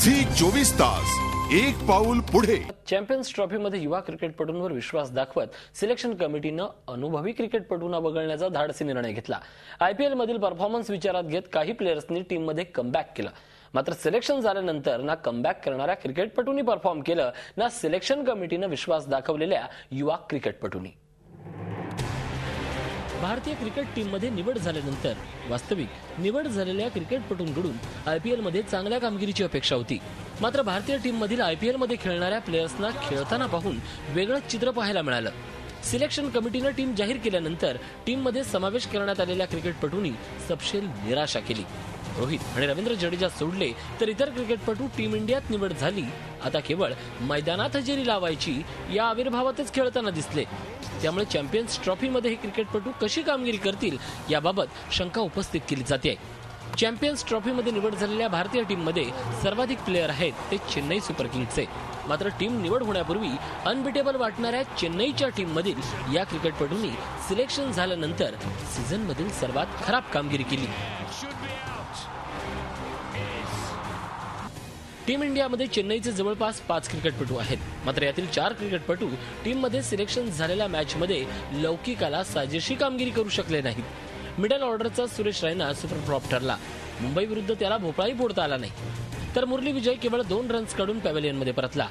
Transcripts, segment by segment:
Zee 24 तास एक पाऊल पुढे। चॅम्पियन्स ट्रॉफीमध्ये युवा क्रिकेटपटूंवर विश्वास दाखवत सिलेक्शन कमिटीनं अनुभवी क्रिकेटपटूंना वगळण्याचा धाडसी निर्णय घेतला। आयपीएल मधील परफॉर्मन्स विचारात घेत काही प्लेयर्सनी टीममध्ये कमबॅक केलं, मात्र सिलेक्शन झाल्यानंतर ना कमबॅक करणाऱ्या क्रिकेटपटूंनी परफॉर्म केलं, ना सिलेक्शन कमिटीनं विश्वास दाखवलेल्या युवा क्रिकेटपटूंनी। भारतीय क्रिकेट टीममध्ये निवड झाल्यानंतर वास्तविक निवड झालेल्या क्रिकेटपटूंकडून आयपीएलमध्ये चांगल्या कामगिरीची अपेक्षा होती, मात्र भारतीय टीममधील आयपीएलमध्ये खेळणाऱ्या प्लेयर्सना खेळताना पाहून वेगळंच चित्र पाहायला मिळालं। सिलेक्शन कमिटीनं टीम जाहीर केल्यानंतर टीममध्ये समावेश करण्यात आलेल्या क्रिकेटपटूंनी सपशेल निराशा केली। रोहित आणि रवींद्र जडेजा सोडले तर इतर क्रिकेटपटू टीम इंडियात निवड झाली, आता केवळ मैदानात हजेरी लावायची या आविर्भावातच खेळताना दिसले। त्यामुळे चॅम्पियन्स ट्रॉफीमध्ये हे क्रिकेटपटू कशी कामगिरी करतील याबाबत शंका उपस्थित केली जाते। चॅम्पियन्स ट्रॉफीमध्ये निवड झालेल्या भारतीय टीममध्ये सर्वाधिक प्लेयर आहेत ते चेन्नई सुपर किंग्सचे, मात्र टीम निवड होण्यापूर्वी अनबिटेबल वाटणाऱ्या चेन्नईच्या टीममधील या क्रिकेटपटूंनी सिलेक्शन झाल्यानंतर सीझनमधील सर्वात खराब कामगिरी केली। टीम इंडियामध्ये चेन्नईचे जवळपास 5 क्रिकेटपटू आहेत, मात्र यातील 4 क्रिकेटपटू टीममध्ये सिलेक्शन झालेल्या मॅचमध्ये लौकिकाला साजेशी कामगिरी करू शकले नाहीत। मिडल ऑर्डरचा सुरेश रैना सुपर फ्लॉप ठरला, मुंबई विरुद्ध त्याला भोपळाही फोडता आला नाही, तर मुरली विजय केवळ 2 रन्स काढून पॅव्हेलियनमध्ये परतला।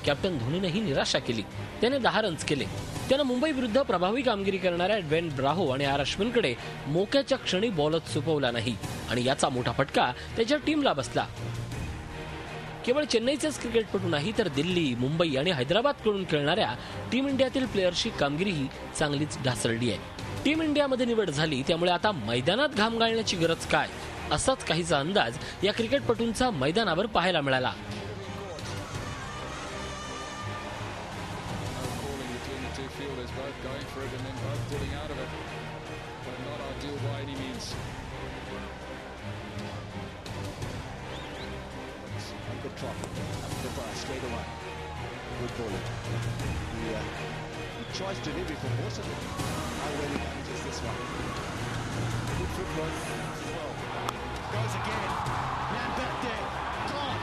कॅप्टन धोनीनेही निराशा केली, त्याने 10 रन्स केले। त्यानं मुंबई विरुद्ध प्रभावी कामगिरी करणाऱ्या ड्वेन ब्राव्हो आणि आर अश्विनकडे मोक्याच्या क्षणी बॉलच चुकवला नाही आणि याचा मोठा फटका त्याच्या टीमला बसला। केवळ चेन्नईचेच क्रिकेटपटू नाही तर दिल्ली, मुंबई आणि हैदराबादकडून खेळणाऱ्या टीम इंडियातील प्लेयर्सची कामगिरीही चांगलीच ढासळली आहे। टीम इंडियामध्ये निवड झाली त्यामुळे आता मैदानात घाम गाळण्याची गरज काय, असाच काहीचा अंदाज या क्रिकेटपटूंचा मैदानावर पाहायला मिळाला। Good drop, the bar straight away. Good bowling. He tries delivery for most of it. How well he manages this one. Good footwork. Well, goes again. Man back there. Gone.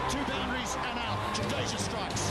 2 boundaries and out. Jadeja strikes.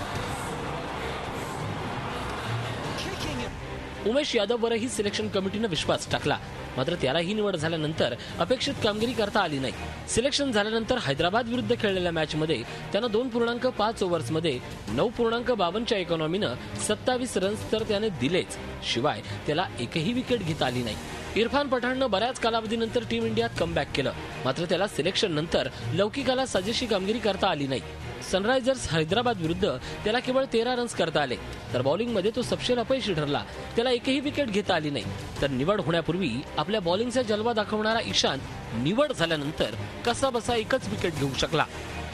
Kicking it. Umesh यादववरही selection कमिटीनं विश्वास टाकला, मात्र त्यालाही निवड झाल्यानंतर अपेक्षित कामगिरी करता आली नाही। सिलेक्शन झाल्यानंतर हैदराबाद विरुद्ध खेळलेल्या मॅचमध्ये त्यानं 2.5 ओव्हर्समध्ये 9.52च्या इकॉनॉमीनं 27 रन्स तर त्याने दिलेच, शिवाय त्याला एकही विकेट घेता आली नाही। इरफान पठाणनं बऱ्याच कालावधीनंतर टीम इंडियात कमबॅक केलं, मात्र त्याला सिलेक्शन नंतर लौकिकाला साजेशी कामगिरी करता आली नाही। सनरायझर्स हैदराबाद विरुद्ध त्याला केवळ 13 रन्स करता आले, तर बॉलिंगमध्ये तो सपशेल अपयशी ठरला, त्याला एकही विकेट घेता आली नाही। तर निवड होण्यापूर्वी आपल्या बॉलिंगचा जलवा दाखवणारा ईशांत निवड झाल्यानंतर कसा बसा एकच विकेट घेऊ शकला।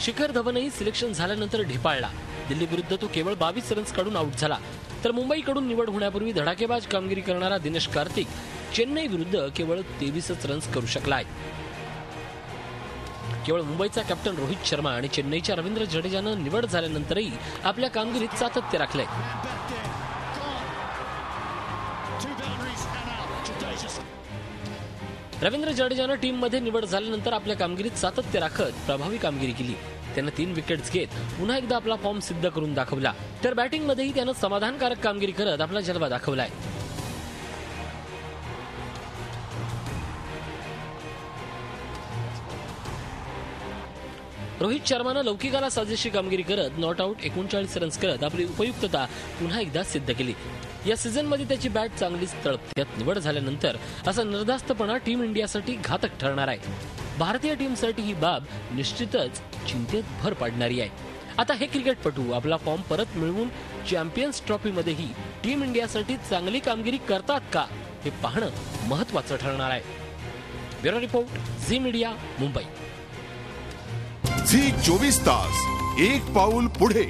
शिखर धवनही सिलेक्शन झाल्यानंतर ढेपाळला, दिल्ली विरुद्ध तो केवळ 22 रन्स काढून आउट झाला, तर मुंबईकडून निवड होण्यापूर्वी धडाकेबाज कामगिरी करणारा दिनेश कार्तिक चेन्नई विरुद्ध केवळ 23 रन्स करू शकला आहे। केवळ मुंबईचा कॅप्टन रोहित शर्मा आणि चेन्नईच्या रवींद्र जडेजानं निवड झाल्यानंतरही आपल्या कामगिरीत सातत्य राखलंय। रवींद्र जडेजानं टीममध्ये निवड झाल्यानंतर आपल्या कामगिरीत सातत्य राखत प्रभावी कामगिरी केली। त्यानं 3 विकेट्स घेत पुन्हा एकदा आपला फॉर्म सिद्ध करून दाखवला, तर बॅटिंगमध्येही त्यानं समाधानकारक कामगिरी करत आपला जलवा दाखवलाय। रोहित शर्मानं लौकिकाला साजेशी कामगिरी करत नॉट आउट 39 रन्स करत आपली उपयुक्तता पुन्हा एकदा सिद्ध केली। या सीझनमध्ये त्याची बॅट चांगलीच तळपत्यात निवड झाल्यानंतर असा निर्धास्तपणा टीम इंडियासाठी घातक ठरणार आहे। भारतीय टीमसाठी ही बाब निश्चितच चिंतेत भर पाडणारी आहे। आता हे क्रिकेटपटू आपला फॉर्म परत मिळवून चॅम्पियन्स ट्रॉफीमध्येही टीम इंडियासाठी चांगली कामगिरी करतात का हे पाहणं महत्त्वाचं ठरणार आहे। Bureau report, Zee media, Mumbai. Zee 24 तास एक पाऊल पुढे।